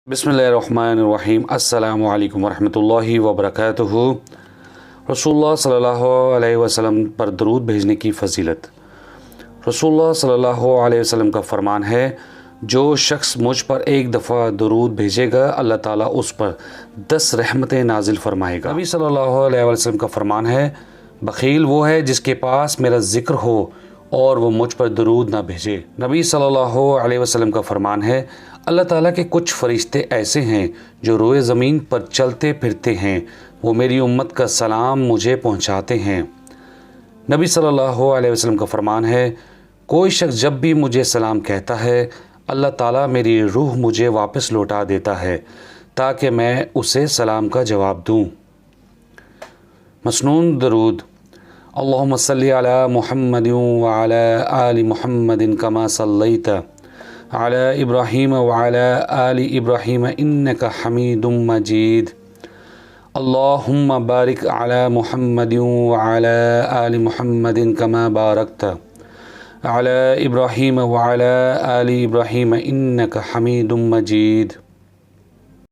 بسم اللہ الرحمن الرحیم۔ السلام علیکم ورحمۃ اللہ وبرکاتہ۔ رسول اللہ صلی اللہ علیہ وسلم پر درود بھیجنے کی فضیلت۔ رسول اللہ صلی اللہ علیہ وسلم کا فرمان ہے، جو شخص مجھ پر ایک دفعہ درود بھیجے گا اللہ تعالیٰ اس پر 10 رحمتیں نازل فرمائے گا۔ نبی صلی اللہ علیہ وسلم کا فرمان ہے، بخیل وہ ہے جس کے پاس میرا ذکر ہو اور وہ مجھ پر درود نہ بھیجے۔ نبی صلی اللہ علیہ وسلم کا فرمان ہے، اللہ تعالیٰ کے کچھ فرشتے ایسے ہیں جو روئے زمین پر چلتے پھرتے ہیں، وہ میری امت کا سلام مجھے پہنچاتے ہیں۔ نبی صلی اللہ علیہ وسلم کا فرمان ہے، کوئی شخص جب بھی مجھے سلام کہتا ہے اللہ تعالیٰ میری روح مجھے واپس لوٹا دیتا ہے تاکہ میں اسے سلام کا جواب دوں۔ مسنون درود۔ اللہم صلی علی محمد وعلی آل محمد کما صلیت علی ابراہیم وعلی آل ابراہیم انک حمید مجید۔ اللہم بارک علی محمد وعلی آل محمد کما بارکت علی ابراہیم وعلی آل ابراہیم انک حمید مجید۔